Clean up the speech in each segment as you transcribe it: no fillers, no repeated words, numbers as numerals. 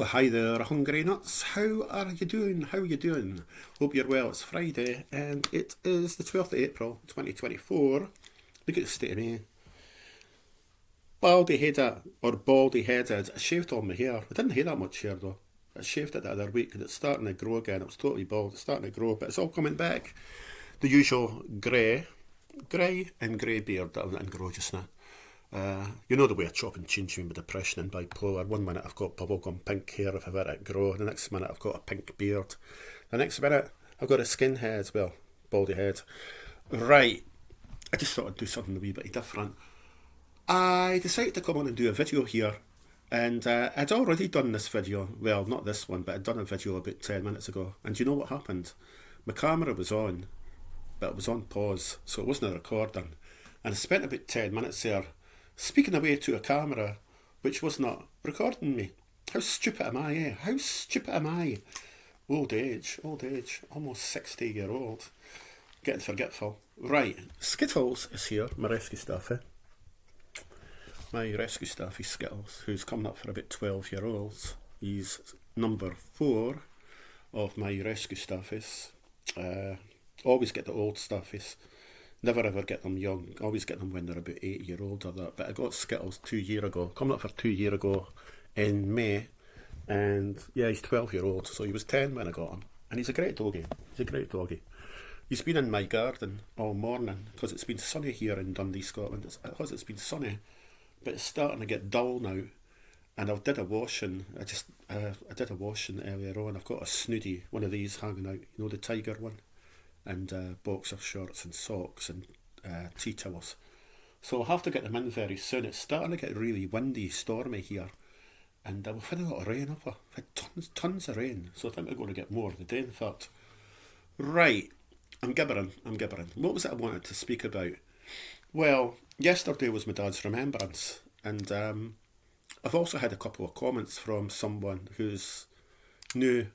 Hi there, Hungry Nuts. How are you doing? How are you doing? Hope you're well. It's Friday and it is the 12th of April 2024. Look at the state of me. Baldy headed. I shaved all my hair. I didn't have that much hair though. I shaved it the other week and it's starting to grow again. It was totally bald. It's starting to grow, but it's all coming back. The usual grey and grey beard that I'm letting grow just now. You know the way I chop and change with depression and bipolar. One minute I've got bubblegum pink hair if I let it grow. The next minute I've got a pink beard. The next minute I've got a skinhead, well, baldy head. Right, I just thought I'd do something a wee bit different. I decided to come on and do a video here. And I'd already done this video. Well, not this one, but I'd done a video about 10 minutes ago. And you know what happened? My camera was on, but it was on pause, so it wasn't a recording. And I spent about 10 minutes there speaking away to a camera which was not recording me. How stupid am I, eh? How stupid am I? Old age, almost 60-year-old. Getting forgetful. Right, Skittles is here, my rescue staff, eh? My rescue staff is Skittles, who's coming up for about 12-year-olds. He's number 4 of my rescue staffies. Always get the old staffies. Never ever get them young. Always get them when they're about 8-year-old or that. But I got Skittles 2 years ago. Coming up for 2 years ago in May. And yeah, he's 12-year-old. So he was 10 when I got him. And he's a great doggy. He's been in my garden all morning because it's been sunny here in Dundee, Scotland. It's been sunny, but it's starting to get dull now. And I did a washing. I did a washing earlier on. I've got a snooty, one of these hanging out. You know, the tiger one. And boxer shorts and socks and tea towels. So I'll have to get them in very soon. It's starting to get really windy, stormy here. And we've had a lot of rain up here. We've had tons of rain. So I think we're going to get more today, in fact. Right, I'm gibbering. What was it I wanted to speak about? Well, yesterday was my dad's remembrance. And I've also had a couple of comments from someone who's new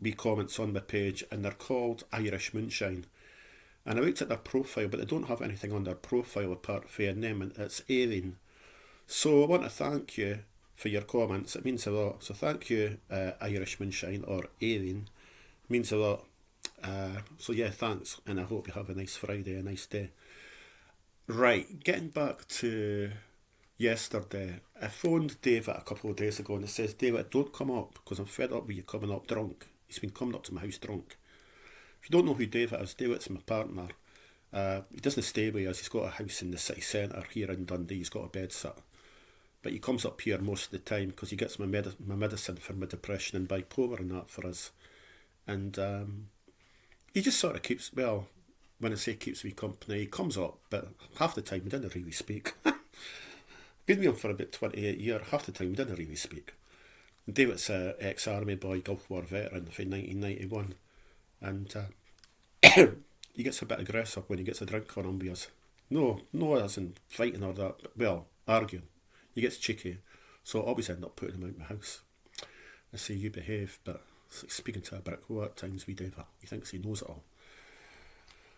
wee comments on my page, and they're called Irish Moonshine. And I looked at their profile, but they don't have anything on their profile apart from their name, and it's Aileen. So I want to thank you for your comments. It means a lot. So thank you, Irish Moonshine, or Aileen. It means a lot. So yeah, thanks, and I hope you have a nice Friday, a nice day. Right, getting back to yesterday, I phoned David a couple of days ago and it says, David, don't come up because I'm fed up with you coming up drunk. He's been coming up to my house drunk. If you don't know who David is, David's my partner. He doesn't stay with us. He's got a house in the city centre here in Dundee. He's got a bed sit. But he comes up here most of the time because he gets my medicine for my depression and bipolar and that for us. And he just sort of keeps, well, when I say keeps me company, he comes up, but half the time we didn't really speak. Been with him for about 28 years. Half the time we didn't really speak. David's an ex-army boy, Gulf War veteran from 1991, and he gets a bit aggressive when he gets a drink on him with us. No as in fighting or that, but, well, arguing. He gets cheeky, so I always end up putting him out of my house. I say, you behave, but it's like speaking to a brick wall at times with David. He thinks he knows it all.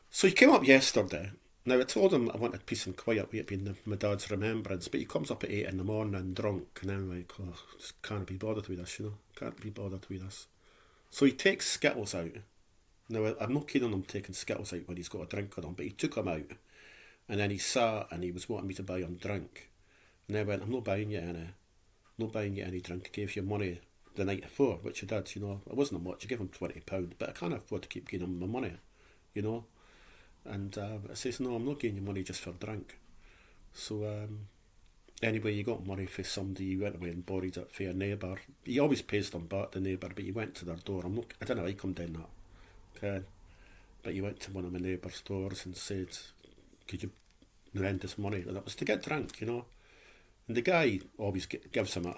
So he came up yesterday. Now, I told him I wanted peace and quiet with it being my dad's remembrance, but he comes up at 8 in the morning drunk, and I'm like, oh, just can't be bothered with this, you know? Can't be bothered with this. So he takes Skittles out. Now, I'm not keen on him taking Skittles out when he's got a drink on him, but he took them out, and then he sat and he was wanting me to buy him drink. And I went, I'm not buying you any drink. I gave you money the night before, which I did, you know. It wasn't much, I gave him £20, but I can't afford to keep giving him my money, you know. And I says, no, I'm not giving you money just for drink. So anyway, you got money for somebody, you went away and borrowed it for a neighbour. He always pays them back, the neighbour, but he went to their door. I don't know, I come down that. Okay. But he went to one of my neighbour's doors and said, could you lend this money? And it was to get drunk, you know. And the guy always gives him it.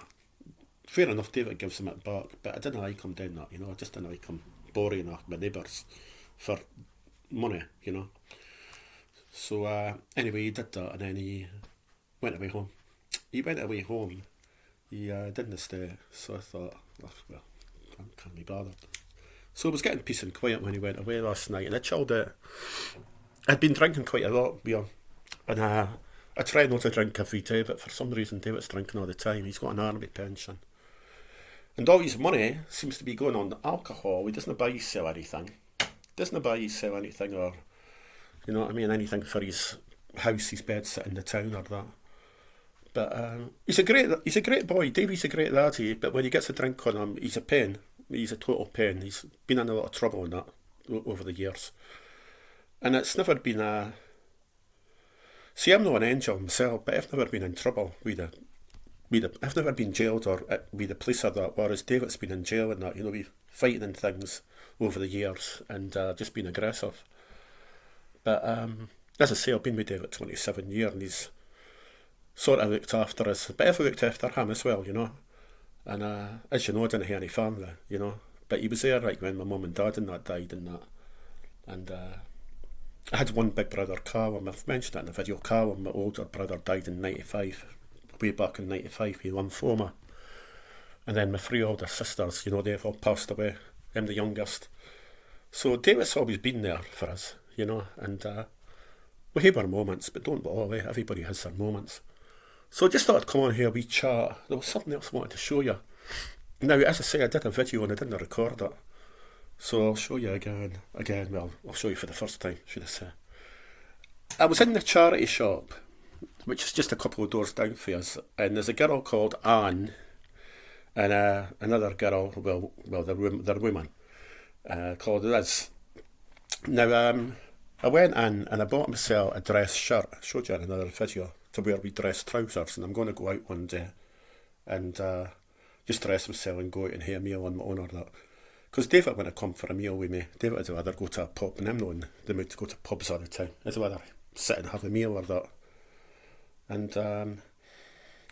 Fair enough, David gives him it back, but I don't know how I come down that, you know. I just don't know how I come borrowing off my neighbours for money, you know. So anyway, he did that, and then he went away home. He didn't stay, so I thought, oh, well, I can't be bothered. So I was getting peace and quiet when he went away last night, and I chilled out. I'd been drinking quite a lot with him, and I try not to drink every day, but for some reason David's drinking all the time. He's got an army pension. And all his money seems to be going on alcohol. He doesn't buy, sell anything. Doesn't buy, sell anything, or, you know what I mean, anything for his house, his bed sit in the town or that. But he's a great boy. Davey's a great laddie, but when he gets a drink on him, he's a pain. He's a total pain. He's been in a lot of trouble in that over the years. And it's never been a... See, I'm not an angel myself, but I've never been in trouble with I've never been jailed or with the police or that, whereas David's been in jail and that, you know, we've fighting and things over the years and just been aggressive. But as I say, I've been with David 27 years and he's sort of looked after us, but I've looked after him as well, you know. And as you know, I didn't have any family, you know, but he was there like when my mum and dad and that died and that. And I had one big brother, Callum. I've mentioned that in the video. Callum, my older brother, died in 95, way back in 95, with lymphoma. And then my three older sisters, you know, they've all passed away. I'm the youngest. So David's always been there for us, you know, and we have our moments, but don't all the way. Everybody has their moments. So I just thought I'd come on here, we chat. There was something else I wanted to show you. Now, as I say, I did a video and I didn't record it. So I'll show you again. Well, I'll show you for the first time, should I say. I was in the charity shop, which is just a couple of doors down for us, and there's a girl called Anne, and another girl, they're women, called Liz. Now, I went in and I bought myself a dress shirt. I showed you in another video, to wear with dress trousers, and I'm going to go out one day and just dress myself and go out and have a meal on my own or that. Because David wouldn't come for a meal with me. David would rather go to a pub, and I'm not in the mood to go to pubs all the time. I'd rather sit and have a meal or that. And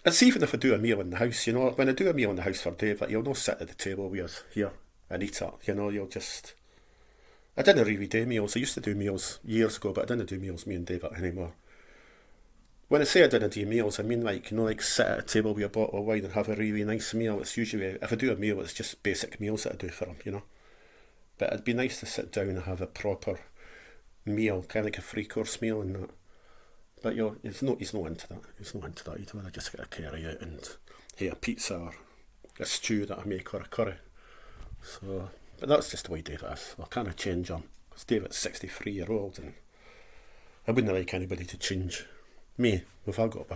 it's even if I do a meal in the house, you know, when I do a meal in the house for David, you'll not sit at the table with us here and eat it, you know, you'll just... I didn't really do meals. I used to do meals years ago, but I didn't do meals, me and David, anymore. When I say I didn't do meals, I mean like, you know, like sit at a table with a bottle of wine and have a really nice meal. It's usually, if I do a meal, it's just basic meals that I do for him, you know. But it'd be nice to sit down and have a proper meal, kind of like a 3-course meal and that. But you know, he's not into that. He's not into that. He'd rather just get a carry out and have a pizza or a stew that I make or a curry. So, but that's just the way David is. I can't change him. Because David's 63-year-old and I wouldn't like anybody to change me. We've all got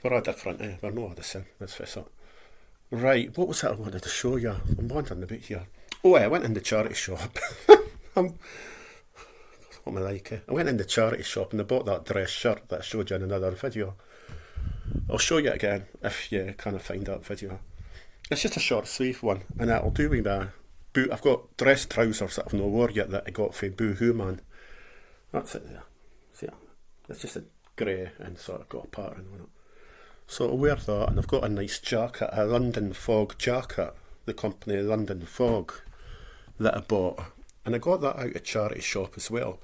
we're all different, eh? We're not all the same, let's face it. Right, what was that I wanted to show you? I'm wandering a bit here. Oh, I went in the charity shop. What am I like? Eh? I went in the charity shop and I bought that dress shirt that I showed you in another video. I'll show you again if you kind of find that video. It's just a short sleeve one, and that'll do with my boot. I've got dress trousers that I've not worn yet that I got from Boo Hoo Man. That's it there. See, it's just a grey and sort of got a pattern on it. So I'll wear that, and I've got a nice jacket, a London Fog jacket, the company London Fog, that I bought. And I got that out of charity shop as well.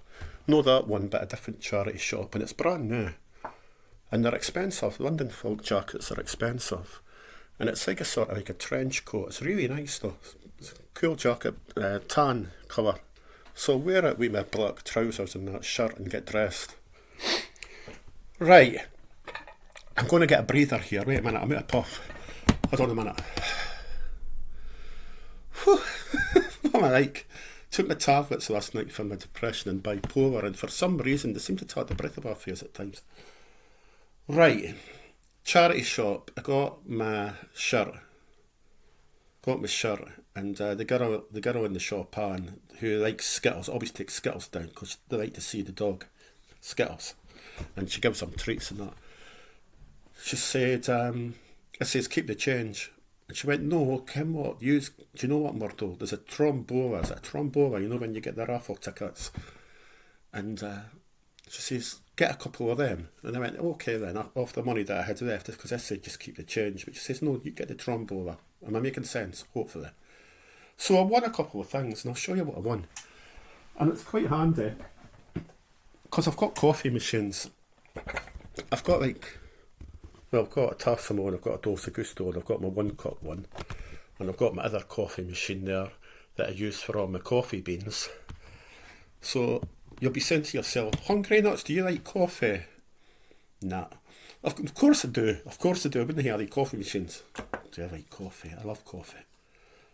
Not that one, but a different charity shop, and it's brand new. And they're expensive. London Fog jackets are expensive. And it's like a sort of like a trench coat. It's really nice though. It's a cool jacket, tan colour. So I'll wear it with my black trousers and that shirt and get dressed. Right. I'm going to get a breather here. Wait a minute, I'm out of puff. Hold on a minute. What am I like? Took my tablets last night for my depression and bipolar, and for some reason they seem to take the breath off you at times. Right. Charity shop. I got my shirt. And the girl in the shop, Anne, who likes Skittles, always takes Skittles down because they like to see the dog Skittles, and she gives them treats and that. She said, I says, keep the change. And she went, no, Kim, what? Do you know what, Murdo? There's a trombola. Is it a trombola? You know when you get the raffle tickets? And she says, get a couple of them. And I went, okay then, off the money that I had left, because I said just keep the change. But she says, no, you get the trombola. Am I making sense? Hopefully. So I won a couple of things, and I'll show you what I won. And it's quite handy, because I've got coffee machines. I've got I've got a Tassimo, and I've got a Dolce Gusto, and I've got my 1-cup one. And I've got my other coffee machine there that I use for all my coffee beans. So you'll be saying to yourself, HUNGRYNUTZ, do you like coffee? Nah. Of course I do. Of course I do. I wouldn't have any coffee machines. Do I like coffee? I love coffee.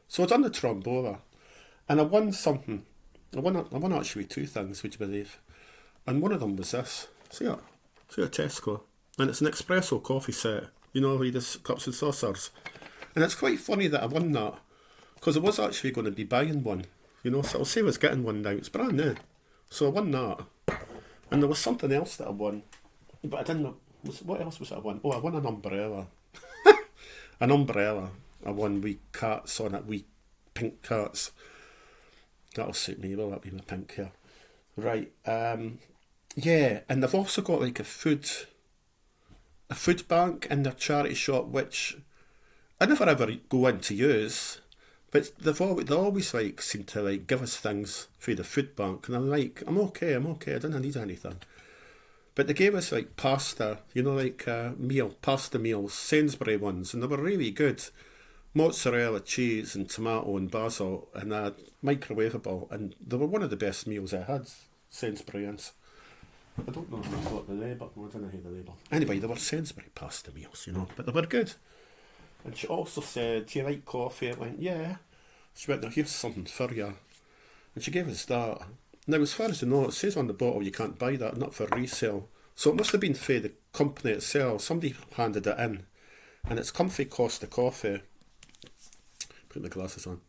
So I done the Trombora, and I won something. I won actually two things, would you believe? And one of them was this. See it? See a Tesco. And it's an espresso coffee set. You know, with the cups and saucers. And it's quite funny that I won that, because I was actually going to be buying one. You know, so I'll say I was getting one now. It's brand new. So I won that. And there was something else that I won. But I didn't know. What else was it I won? Oh, I won an umbrella. An umbrella. I won wee cats on it, wee pink cats. That'll suit me, will that be my pink hair? Right, yeah, and they've also got like a food bank in their charity shop, which I never ever go in to use, but they always like seem to like give us things through the food bank, and I'm like, I'm okay, I don't need anything. But they gave us like pasta, you know, like pasta meals, Sainsbury ones, and they were really good. Mozzarella, cheese, and tomato and basil, and microwavable, and they were one of the best meals I had, Sainsbury's. I don't know if I've got the label, I don't know who the label. Anyway, they were Sainsbury pasta meals, you know, but they were good. And she also said, do you like coffee? I went, yeah. She went, now here's something for you. And she gave us that. Now, as far as I know, it says on the bottle you can't buy that, not for resale. So it must have been for the company itself. Somebody handed it in. And it's come for Costa Coffee. Put my glasses on.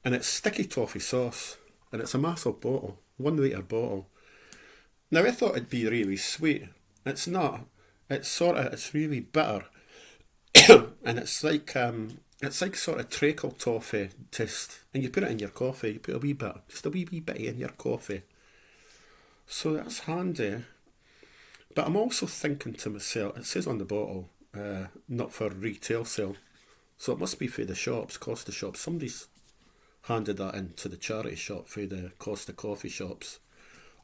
And it's sticky toffee sauce. And it's a massive bottle. 1 litre bottle. Now, I thought it'd be really sweet. It's not. It's really bitter. And it's like sort of treacle toffee taste. And you put it in your coffee. You put a wee bit, just a wee bit in your coffee. So that's handy. But I'm also thinking to myself, it says on the bottle, not for retail sale. So it must be for the shops, Costa shops. Somebody's handed that into the charity shop for the Costa coffee shops.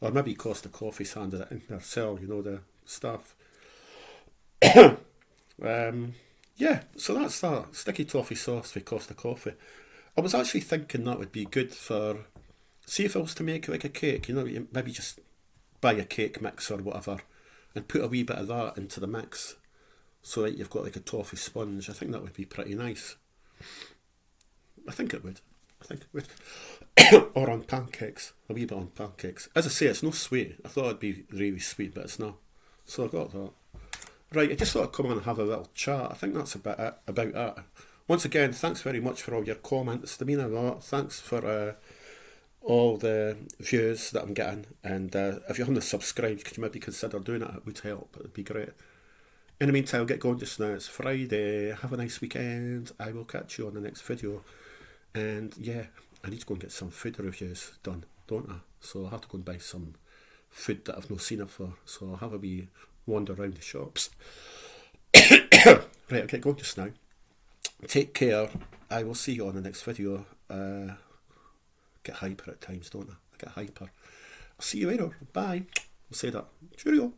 Or maybe Costa Coffee's handed it in themselves, you know, the staff. Yeah, so that's that. Sticky toffee sauce for Costa Coffee. I was actually thinking that would be good for, see if I was to make like a cake, you know, maybe just buy a cake mix or whatever and put a wee bit of that into the mix so that you've got like a toffee sponge. I think that would be pretty nice. I think it would. Or on pancakes. A wee bit on pancakes. As I say, it's no sweet. I thought it'd be really sweet, but it's not. So I got that. Right, I just thought I'd come on and have a little chat. I think that's about it. Once again, thanks very much for all your comments. They mean a lot. Thanks for all the views that I'm getting. And if you haven't subscribed, could you maybe consider doing it? It would help. It would be great. In the meantime, I'll get going just now. It's Friday. Have a nice weekend. I will catch you on the next video. And yeah, I need to go and get some food reviews done, don't I? So I'll have to go and buy some food that I've not seen it for. So I'll have a wee wander around the shops. Right, I'll get going just now. Take care. I will see you on the next video. Get hyper at times, don't I? I get hyper. I'll see you later. Bye. I'll say that. Cheerio.